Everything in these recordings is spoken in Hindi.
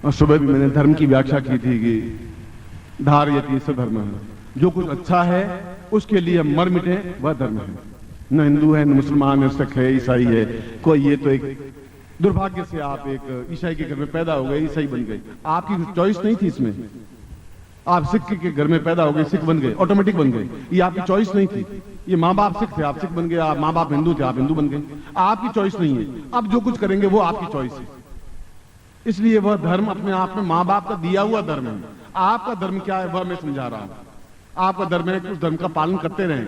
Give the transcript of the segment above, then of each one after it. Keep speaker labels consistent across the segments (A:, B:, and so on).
A: और सुबह भी मैंने धर्म की व्याख्या की थी कि धारयति स धर्म है, जो कुछ अच्छा है उसके लिए मर मिटे वह धर्म है। न हिंदू है, न मुसलमान है, सिख है, ईसाई है कोई। ये तो एक दुर्भाग्य से आप एक ईसाई के घर में पैदा हो गए, ईसाई बन गए। आपकी चॉइस नहीं थी इसमें। आप सिख के घर में पैदा हो गए, सिख बन गए, ऑटोमेटिक बन गए। ये आपकी चॉइस नहीं थी। ये माँ बाप सिख थे, आप सिख बन गए। आप माँ बाप हिंदू थे, आप हिंदू बन गए। आपकी चॉइस नहीं है। अब जो कुछ करेंगे वो आपकी चॉइस है। इसलिए वह धर्म अपने आप में माँ बाप का दिया हुआ धर्म है। आपका धर्म क्या है वह मैं समझा रहा हूं। आपका धर्म है कि उस धर्म का पालन करते रहें,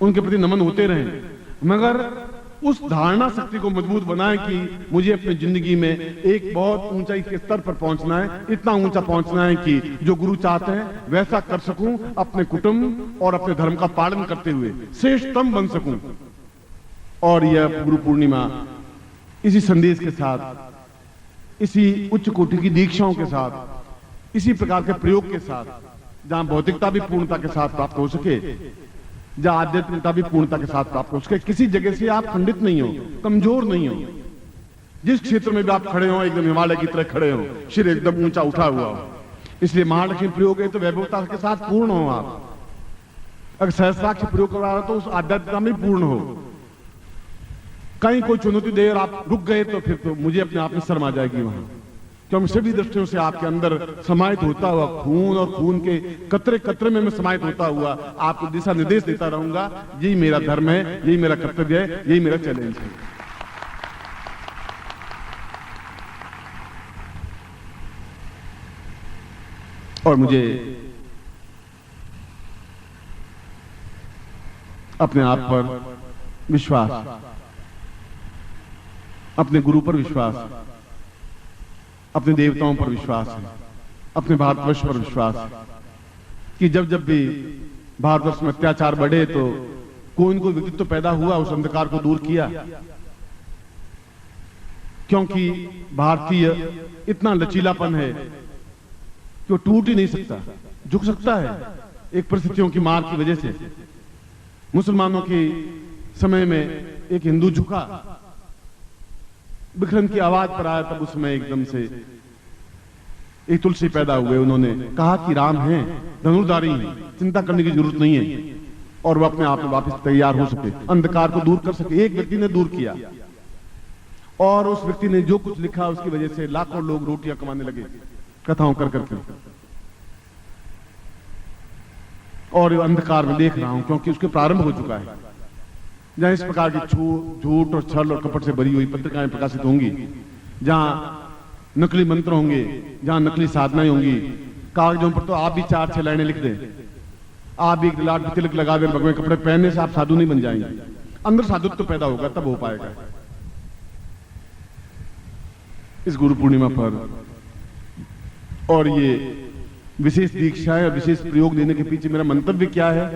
A: उनके प्रति नमन होते रहें, मगर उस धारणा शक्ति को मजबूत बनाएं कि मुझे अपनी जिंदगी में एक बहुत ऊंचाई के स्तर पर पहुंचना है, इतना ऊंचा पहुंचना है कि जो गुरु चाहते हैं वैसा कर सकूं, अपने कुटुंब और अपने धर्म का पालन करते हुए श्रेष्ठतम बन सकूं। और यह गुरु पूर्णिमा इसी संदेश के साथ, इसी उच्च कोटि की दीक्षाओं के साथ, इसी प्रकार के प्रयोग के साथ, जहां भौतिकता भी पूर्णता के साथ प्राप्त हो सके, जहां आध्यात्मिकता भी पूर्णता के साथ प्राप्त हो सके, किसी जगह से आप खंडित नहीं हो, कमजोर नहीं हो। जिस क्षेत्र में भी आप खड़े हो एकदम हिमालय की तरह खड़े हो, सिर एकदम ऊंचा उठा हुआ हो। इसलिए महालक्ष्मी प्रयोग है तो वैभवता के साथ पूर्ण हो आप। अगर सहस्राक्ष प्रयोग करा रहा तो उस आध्यात्मिकता में पूर्ण हो। कहीं कोई चुनौती दे और आप रुक गए तो फिर तो मुझे अपने आप में शर्म आ जाएगी वहां। क्योंकि सभी दृष्टियों से आपके अंदर समाहित होता हुआ खून और खून के कतरे कतरे में मैं समाहित होता हुआ आपको दिशा निर्देश देता रहूंगा। यही मेरा धर्म है, यही मेरा कर्तव्य है, यही मेरा चैलेंज है। और मुझे अपने आप पर विश्वास, अपने गुरु पर विश्वास, अपने देवताओं पर विश्वास है, अपने भारतवर्ष पर विश्वास है कि जब जब भी भारतवर्ष में अत्याचार बढ़े तो कोई न कोई व्यक्तित्व पैदा हुआ, उस अंधकार को दूर किया। क्योंकि भारतीय इतना लचीलापन है कि वो टूट ही नहीं सकता, झुक सकता है एक परिस्थितियों की मार की वजह से। मुसलमानों के समय में एक हिंदू झुका, विक्रम की आवाज पर आया, तब उसमें एकदम से एक तुलसी पैदा हुए। उन्होंने कहा कि राम हैं, धनुर्धारी हैं, चिंता करने की जरूरत नहीं है, और वो अपने आप में वापस तैयार हो सके, अंधकार को दूर कर सके। एक व्यक्ति ने दूर किया, और उस व्यक्ति ने जो कुछ लिखा उसकी वजह से लाखों लोग रोटियां कमाने लगे कथाओं कर करके। और अंधकार में देख रहा हूं क्योंकि उसके प्रारंभ हो चुका है। जहां इस प्रकार की झूठ और छल और कपट से भरी हुई पत्रिकाएं प्रकाशित होंगी, जहां नकली मंत्र होंगे, जहां नकली साधनाएं होंगी, कागजों पर तो आप भी 4-6 लाइनें लिख दें, आप भी एक लाट तिलक लगा दें, भगवे कपड़े पहनने से आप साधु नहीं बन जाएंगे। अंदर साधुत्व तो पैदा होगा, तब हो पाएगा। इस गुरु पूर्णिमा पर और ये विशेष दीक्षा है, विशेष प्रयोग देने के पीछे मेरा मंतव्य क्या है,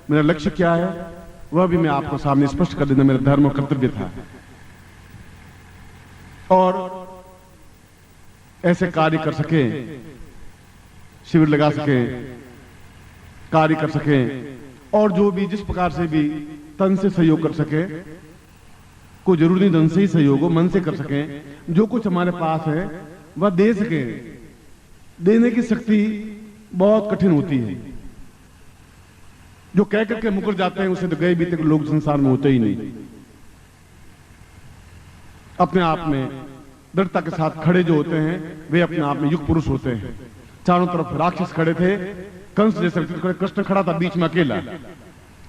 A: मेरा लक्ष्य क्या है, वह भी मैं आपको सामने स्पष्ट कर देना मेरा धर्म और कर्तव्य था। और ऐसे कार्य कर सके, शिविर लगा सके, कार्य कर सके, और जो भी जिस प्रकार से भी तन से सहयोग कर सके, कोई जरूरी नहीं धन से ही सहयोग हो, मन से कर सके, जो कुछ हमारे पास है वह दे सके। देने की शक्ति बहुत कठिन होती है। जो कह करके मुकर जाते हैं उसे तो गए बीते लोग संसार में होते ही नहीं। अपने आप में दृढ़ता के साथ खड़े जो होते हैं वे अपने आप में युग पुरुष होते हैं। चारों तरफ राक्षस खड़े थे, कंस जैसे खड़े, कृष्ण खड़ा था बीच में अकेला।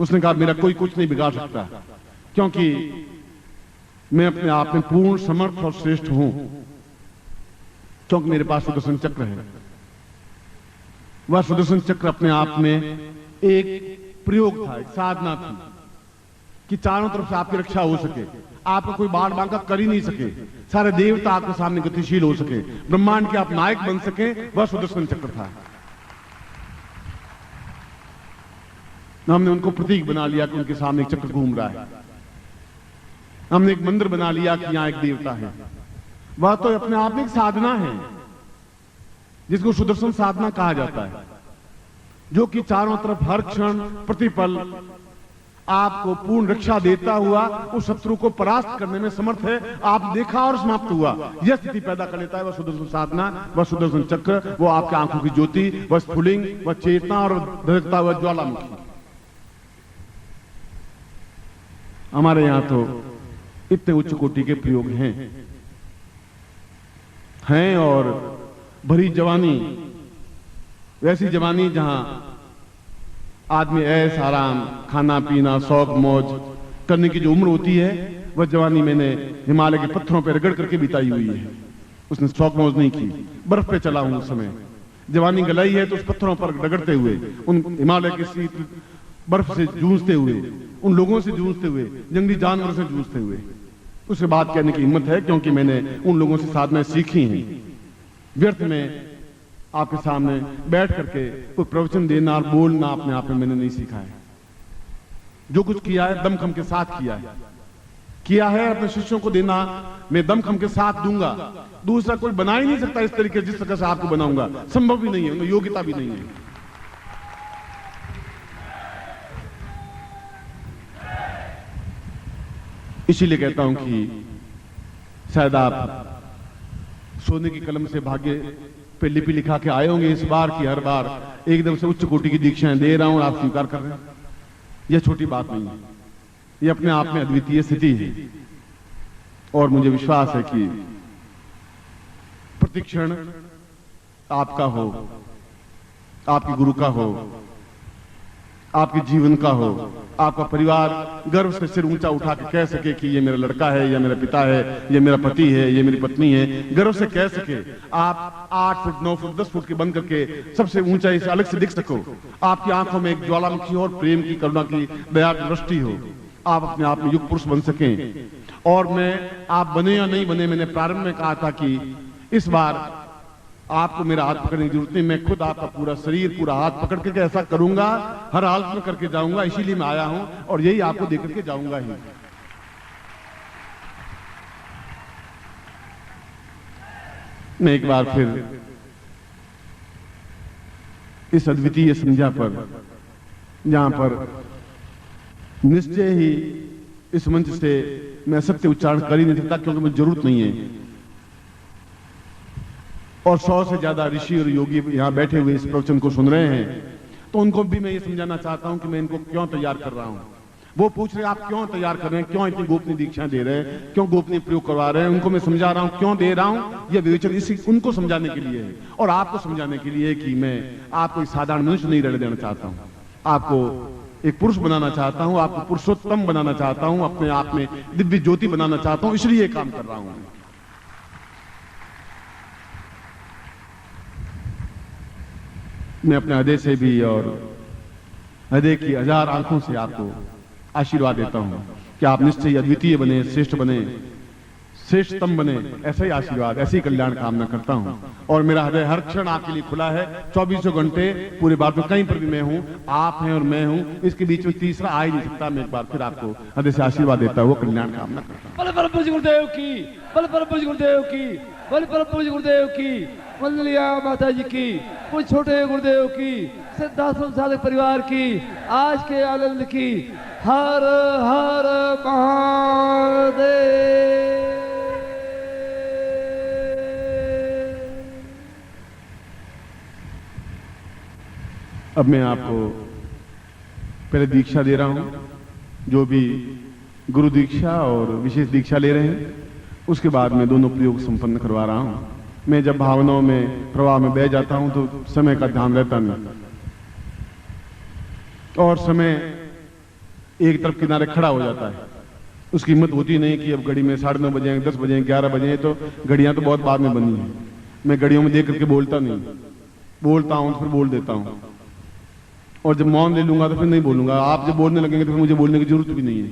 A: उसने कहा मेरा कोई कुछ नहीं बिगाड़ सकता, क्योंकि मैं अपने आप में पूर्ण समर्थ और श्रेष्ठ हूं, क्योंकि मेरे पास सुदर्शन चक्र है। वह सुदर्शन चक्र अपने आप में एक प्रयोग था, एक साधना थी कि चारों तरफ से आपकी रक्षा हो सके, आपको कोई बाढ़ बांका कर ही नहीं सके, सारे देवता आपके सामने गतिशील हो सके, ब्रह्मांड के आप नायक बन सके, वह सुदर्शन चक्र था। हमने उनको प्रतीक बना लिया कि उनके सामने एक चक्र घूम रहा है। हमने एक मंदिर बना लिया कि यहां एक देवता है। वह तो अपने आप में एक साधना है जिसको सुदर्शन साधना कहा जाता है, जो कि चारों तरफ हर क्षण प्रतिपल आपको पूर्ण रक्षा देता हुआ उस शत्रु को परास्त करने में समर्थ है। आप देखा और समाप्त हुआ, यह स्थिति पैदा कर लेता है वह सुदर्शन साधना, वह सुदर्शन चक्र, वो आपकी आंखों की ज्योति, वह स्फुलिंग, वह चेतना और धड़कता हुआ ज्वालामुखी। हमारे यहां तो इतने उच्च कोटि के प्रयोग हैं और भरी जवानी, वैसी जवानी जहां आदमी ऐश आराम, खाना पीना, शौक मौज करने की जो उम्र होती है, वह जवानी मैंने हिमालय के पत्थरों पर रगड़ करके बिताई हुई है। उसने शौक मौज नहीं की, बर्फ पे चला हूं उस समय। जवानी गलाई है तो उस पत्थरों पर रगड़ते हुए, उन हिमालय के शीत बर्फ से जूझते हुए, उन लोगों से जूझते हुए, जंगली जानवरों से जूझते हुए, उसके बाद कहने की हिम्मत है क्योंकि मैंने उन लोगों से साधनाएं सीखी हैं। व्यर्थ में आपके सामने बैठ करके कोई प्रवचन देना और बोलना अपने आप में मैंने नहीं सीखा है। जो कुछ किया है दमखम के साथ किया है अपने शिष्यों को देना, मैं दमखम के साथ दूंगा। दूसरा कोई बना ही नहीं सकता इस तरीके जिस तरह से आपको बनाऊंगा, संभव भी नहीं है, उनमें योग्यता भी नहीं है। इसीलिए कहता हूं कि शायद आप सोने की कलम से भाग्य पे लिपि लिखा के आए होंगे इस बार की हर बार एकदम से उच्च कोटि की दीक्षाएं दे रहा हूं और आप स्वीकार कर रहे हैं। यह छोटी बात नहीं है, यह अपने आप में अद्वितीय स्थिति है। और मुझे विश्वास है कि प्रतिक्षण आपका हो, आपके गुरु का हो, आपके जीवन का हो, आपका परिवार गर्व से सिर ऊंचा उठा के कह सके कि ये मेरा लड़का है, या मेरा पिता है, ये मेरा पति है, ये मेरी पत्नी है, गर्व से कह सके। आप 8 फुट 9 फुट 10 फुट के बन करके सबसे ऊंचाई से अलग से दिख सको, आपकी आंखों में एक ज्वालामुखी और प्रेम की, करुणा की, दया की दृष्टि हो, आप अपने आप में युग पुरुष बन सकें। और मैं आप बने या नहीं बने, मैंने प्रारंभ में कहा था कि इस बार आपको मेरा हाथ पकड़ने की जरूरत नहीं, मैं खुद आपका पूरा शरीर, पूरा हाथ पकड़ करके ऐसा करूंगा, हर हालत में करके जाऊंगा। इसीलिए मैं आया हूं और यही आपको देकर के जाऊंगा ही। मैं एक बार फिर इस अद्वितीय संध्या पर, जहां पर निश्चय ही इस मंच से मैं सत्य उच्चारण कर ही नहीं सकता क्योंकि मुझे जरूरत नहीं है, और 100 से ज्यादा ऋषि और योगी यहां बैठे हुए इस प्रवचन को सुन रहे हैं, तो उनको भी मैं ये समझाना चाहता हूं कि मैं इनको क्यों तैयार कर रहा हूं। वो पूछ रहे हैं आप क्यों तैयार कर रहे हैं, क्यों इतनी गोपनीय दीक्षा दे रहे हैं, क्यों गोपनीय प्रयोग करवा रहे हैं। उनको मैं समझा रहा हूं क्यों दे रहा हूं। यह विवेचन इसी उनको समझाने के लिए है और आपको समझाने के लिए कि मैं आपको एक साधारण मनुष्य नहीं रहने देना चाहता हूं, आपको एक पुरुष बनाना चाहता हूं, आपको पुरुषोत्तम बनाना चाहता हूं, अपने आप में दिव्य ज्योति बनाना चाहता हूं, इसलिए ये काम कर रहा हूं। मैं अपने हृदय से भी और हृदय की 1000 आंखों से आपको आशीर्वाद देता हूं कि आप निश्चय अद्वितीय बने, श्रेष्ठ बने, श्रेष्ठतम बने। ऐसा ही आशीर्वाद, ऐसी कल्याण कामना करता हूं। और मेरा हृदय हर क्षण आपके लिए खुला है, 24 घंटे पूरे भारत में कहीं पर भी मैं हूं, आप हैं और मैं हूं, इसके बीच में तीसरा आ ही नहीं सकता। मैं एक बार फिर आपको हृदय से आशीर्वाद देता हूं, कल्याण कामना करता हूं।
B: बल परम पूज्य गुरुदेव की, बल परम पूज्य गुरुदेव की, बल परम पूज्य गुरुदेव की, वंदलिया माता जी की, कुछ छोटे गुरुदेव की, सिद्धाश्रम साधक परिवार की, आज के आनंद की। हर हर महादेव।
A: अब मैं आपको पहले दीक्षा दे रहा हूं, जो भी गुरु दीक्षा और विशेष दीक्षा ले रहे हैं, उसके बाद मैं दोनों प्रयोग संपन्न करवा रहा हूं। मैं जब भावनाओं में, प्रवाह में बह जाता हूं तो समय का ध्यान रहता नहीं, और समय एक तरफ किनारे खड़ा हो जाता है। उसकी हिम्मत होती नहीं कि अब घड़ी में 9:30 बजे, 10 बजे, 11 बजे, तो घड़ियां तो बहुत बाद में बनी हैं। मैं घड़ियों में देख करके बोलता नहीं, बोलता हूं तो फिर बोल देता हूं, और जब मौन ले लूंगा तो फिर नहीं बोलूंगा। आप जब बोलने लगेंगे तो फिर मुझे बोलने की जरूरत भी नहीं है।